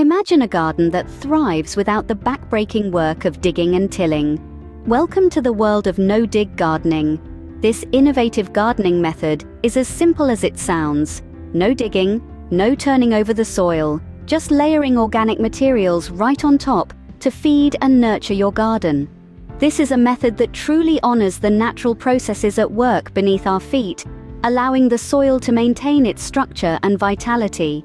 Imagine a garden that thrives without the back-breaking work of digging and tilling. Welcome to the world of no-dig gardening. This innovative gardening method is as simple as it sounds. No digging, no turning over the soil, just layering organic materials right on top to feed and nurture your garden. This is a method that truly honors the natural processes at work beneath our feet, allowing the soil to maintain its structure and vitality.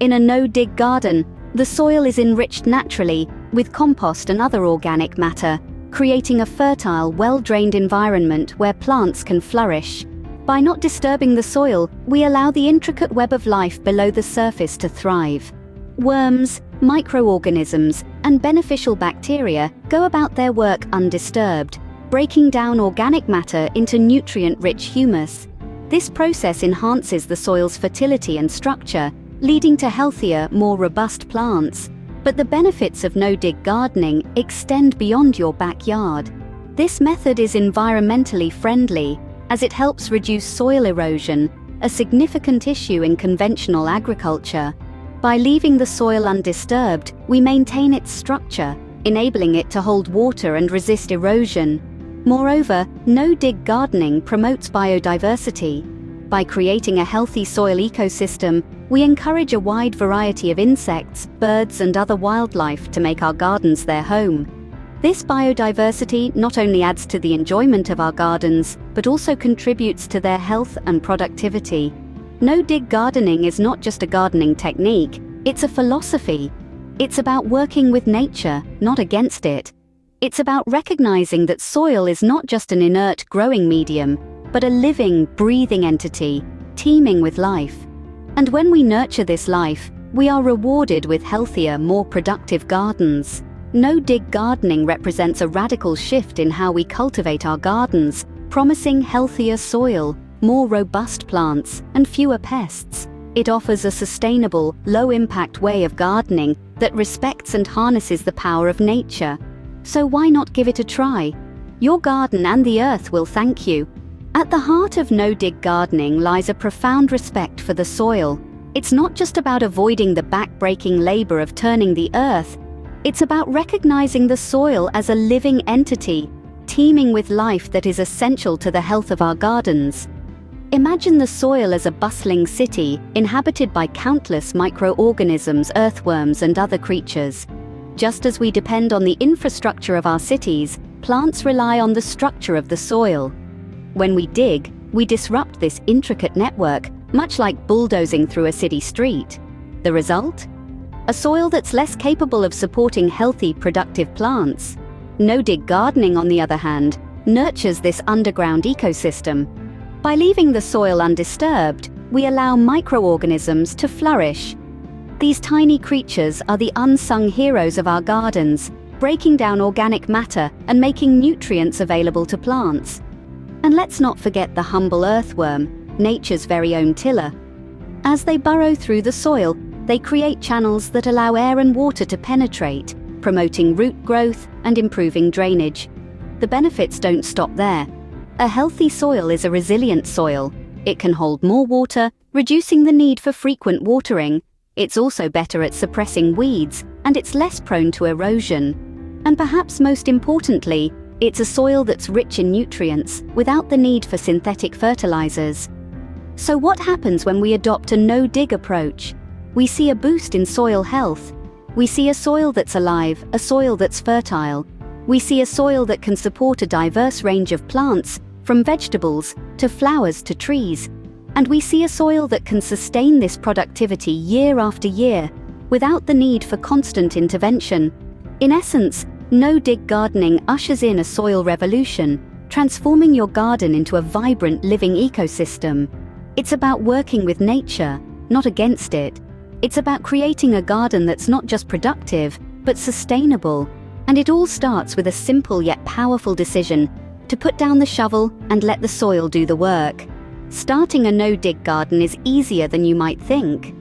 In a no-dig garden, the soil is enriched naturally with compost and other organic matter, creating a fertile, well-drained environment where plants can flourish. By not disturbing the soil, we allow the intricate web of life below the surface to thrive. Worms, microorganisms, and beneficial bacteria go about their work undisturbed, breaking down organic matter into nutrient-rich humus. This process enhances the soil's fertility and structure, leading to healthier, more robust plants. But the benefits of no-dig gardening extend beyond your backyard. This method is environmentally friendly, as it helps reduce soil erosion, a significant issue in conventional agriculture. By leaving the soil undisturbed, we maintain its structure, enabling it to hold water and resist erosion. Moreover, no-dig gardening promotes biodiversity. By creating a healthy soil ecosystem, we encourage a wide variety of insects, birds, and other wildlife to make our gardens their home. This biodiversity not only adds to the enjoyment of our gardens, but also contributes to their health and productivity. No-dig gardening is not just a gardening technique, it's a philosophy. It's about working with nature, not against it. It's about recognizing that soil is not just an inert growing medium, but a living, breathing entity, teeming with life. And when we nurture this life, we are rewarded with healthier, more productive gardens. No-dig gardening represents a radical shift in how we cultivate our gardens, promising healthier soil, more robust plants, and fewer pests. It offers a sustainable, low-impact way of gardening that respects and harnesses the power of nature. So why not give it a try? Your garden and the earth will thank you. At the heart of no-dig gardening lies a profound respect for the soil. It's not just about avoiding the back-breaking labor of turning the earth. It's about recognizing the soil as a living entity, teeming with life that is essential to the health of our gardens. Imagine the soil as a bustling city inhabited by countless microorganisms, earthworms, and other creatures. Just as we depend on the infrastructure of our cities, plants rely on the structure of the soil. When we dig, we disrupt this intricate network, much like bulldozing through a city street. The result? A soil that's less capable of supporting healthy, productive plants. No-dig gardening, on the other hand, nurtures this underground ecosystem. By leaving the soil undisturbed, we allow microorganisms to flourish. These tiny creatures are the unsung heroes of our gardens, breaking down organic matter and making nutrients available to plants. And let's not forget the humble earthworm, nature's very own tiller. As they burrow through the soil, they create channels that allow air and water to penetrate, promoting root growth and improving drainage. The benefits don't stop there. A healthy soil is a resilient soil. It can hold more water, reducing the need for frequent watering. It's also better at suppressing weeds, and it's less prone to erosion. And perhaps most importantly, it's a soil that's rich in nutrients without the need for synthetic fertilizers. So what happens when we adopt a no-dig approach? We see a boost in soil health. We see a soil that's alive, a soil that's fertile. We see a soil that can support a diverse range of plants, from vegetables to flowers to trees. And we see a soil that can sustain this productivity year after year, without the need for constant intervention. In essence, no-dig gardening ushers in a soil revolution, transforming your garden into a vibrant living ecosystem. It's about working with nature, not against it. It's about creating a garden that's not just productive, but sustainable. And it all starts with a simple yet powerful decision to put down the shovel and let the soil do the work. Starting a no-dig garden is easier than you might think.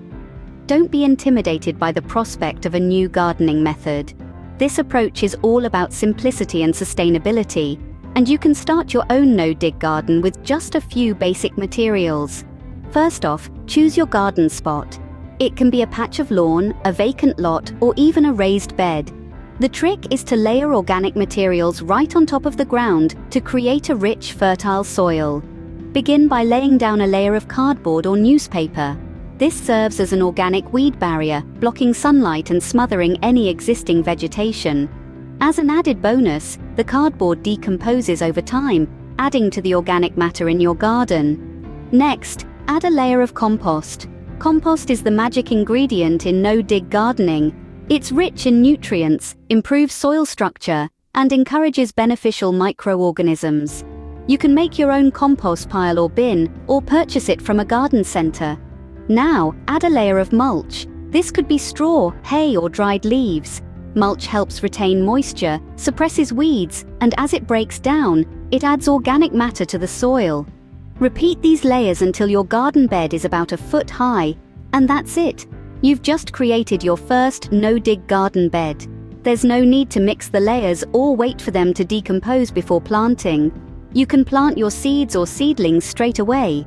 Don't be intimidated by the prospect of a new gardening method. This approach is all about simplicity and sustainability, and you can start your own no-dig garden with just a few basic materials. First off, choose your garden spot. It can be a patch of lawn, a vacant lot, or even a raised bed. The trick is to layer organic materials right on top of the ground to create a rich, fertile soil. Begin by laying down a layer of cardboard or newspaper. This serves as an organic weed barrier, blocking sunlight and smothering any existing vegetation. As an added bonus, the cardboard decomposes over time, adding to the organic matter in your garden. Next, add a layer of compost. Compost is the magic ingredient in no-dig gardening. It's rich in nutrients, improves soil structure, and encourages beneficial microorganisms. You can make your own compost pile or bin, or purchase it from a garden center. Now, add a layer of mulch. This could be straw, hay, or dried leaves. Mulch helps retain moisture, suppresses weeds, and as it breaks down, it adds organic matter to the soil. Repeat these layers until your garden bed is about a foot high, and that's it. You've just created your first no-dig garden bed. There's no need to mix the layers or wait for them to decompose before planting. You can plant your seeds or seedlings straight away.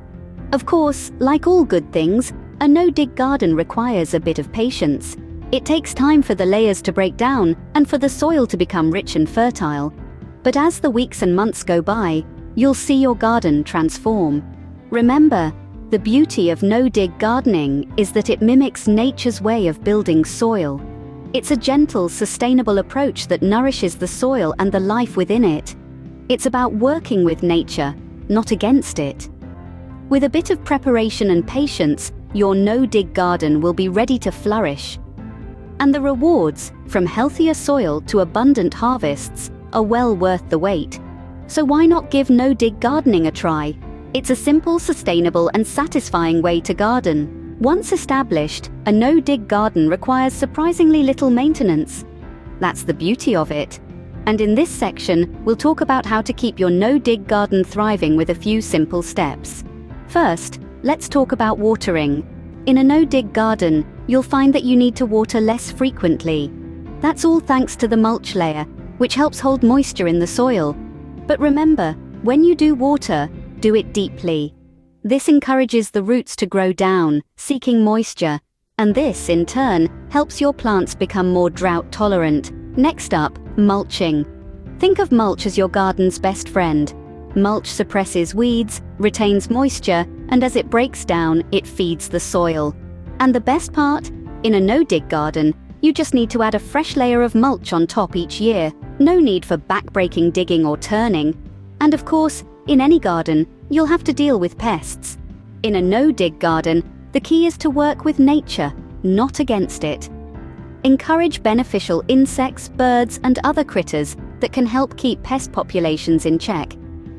Of course, like all good things, a no-dig garden requires a bit of patience. It takes time for the layers to break down and for the soil to become rich and fertile. But as the weeks and months go by, you'll see your garden transform. Remember, the beauty of no-dig gardening is that it mimics nature's way of building soil. It's a gentle, sustainable approach that nourishes the soil and the life within it. It's about working with nature, not against it. With a bit of preparation and patience, your no-dig garden will be ready to flourish. And the rewards, from healthier soil to abundant harvests, are well worth the wait. So why not give no-dig gardening a try? It's a simple, sustainable, and satisfying way to garden. Once established, a no-dig garden requires surprisingly little maintenance. That's the beauty of it. And in this section, we'll talk about how to keep your no-dig garden thriving with a few simple steps. First, let's talk about watering. In a no-dig garden, you'll find that you need to water less frequently. That's all thanks to the mulch layer, which helps hold moisture in the soil. But remember, when you do water, do it deeply. This encourages the roots to grow down, seeking moisture, and this, in turn, helps your plants become more drought-tolerant. Next up, mulching. Think of mulch as your garden's best friend. Mulch suppresses weeds, retains moisture, and as it breaks down, it feeds the soil. And the best part? In a no-dig garden, you just need to add a fresh layer of mulch on top each year. No need for back-breaking digging or turning. And of course, in any garden, you'll have to deal with pests. In a no-dig garden, the key is to work with nature, not against it. Encourage beneficial insects, birds, and other critters that can help keep pest populations in check.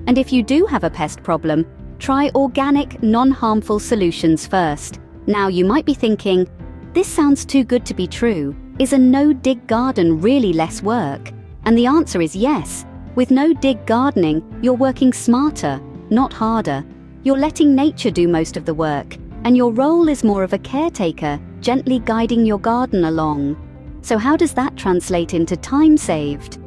And if you do have a pest problem, try organic, non-harmful solutions first. Now you might be thinking, this sounds too good to be true. Is a no-dig garden really less work? And the answer is yes. With no-dig gardening, you're working smarter, not harder. You're letting nature do most of the work, and your role is more of a caretaker, gently guiding your garden along. So how does that translate into time saved?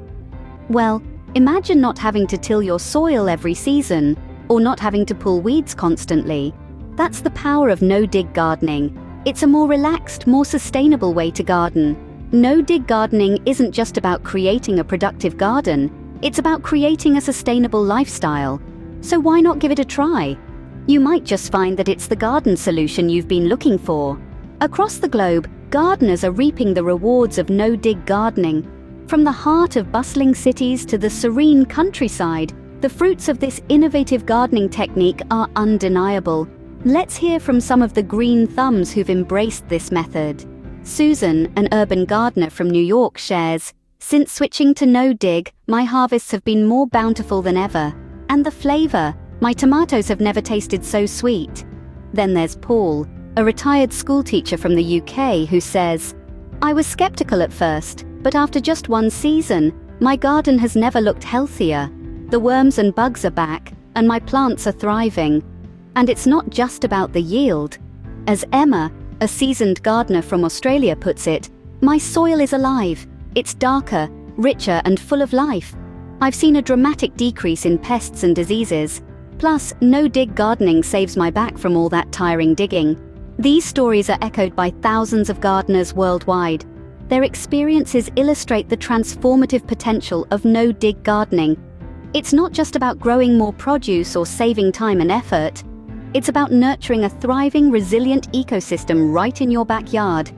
Well, imagine not having to till your soil every season, or not having to pull weeds constantly. That's the power of no-dig gardening. It's a more relaxed, more sustainable way to garden. No-dig gardening isn't just about creating a productive garden, it's about creating a sustainable lifestyle. So why not give it a try? You might just find that it's the garden solution you've been looking for. Across the globe, gardeners are reaping the rewards of no-dig gardening. From the heart of bustling cities to the serene countryside, the fruits of this innovative gardening technique are undeniable. Let's hear from some of the green thumbs who've embraced this method. Susan, an urban gardener from New York, shares, "Since switching to no-dig, my harvests have been more bountiful than ever. And the flavor, my tomatoes have never tasted so sweet." Then there's Paul, a retired schoolteacher from the UK, who says, "I was skeptical at first, but after just one season, my garden has never looked healthier. The worms and bugs are back, and my plants are thriving. And it's not just about the yield. As Emma, a seasoned gardener from Australia, puts it, my soil is alive. It's darker, richer, and full of life. I've seen a dramatic decrease in pests and diseases. Plus, no-dig gardening saves my back from all that tiring digging. These stories are echoed by thousands of gardeners worldwide. Their experiences illustrate the transformative potential of no-dig gardening. It's not just about growing more produce or saving time and effort. It's about nurturing a thriving, resilient ecosystem right in your backyard.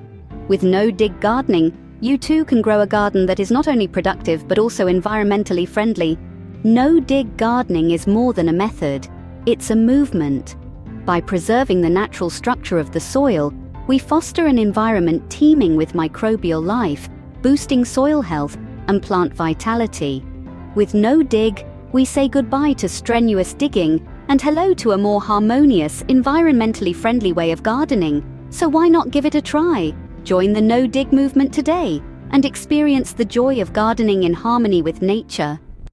With no-dig gardening, you too can grow a garden that is not only productive but also environmentally friendly. No-dig gardening is more than a method. It's a movement. By preserving the natural structure of the soil, we foster an environment teeming with microbial life, boosting soil health and plant vitality. With no-dig, we say goodbye to strenuous digging and hello to a more harmonious, environmentally friendly way of gardening. So why not give it a try? Join the no-dig movement today and experience the joy of gardening in harmony with nature.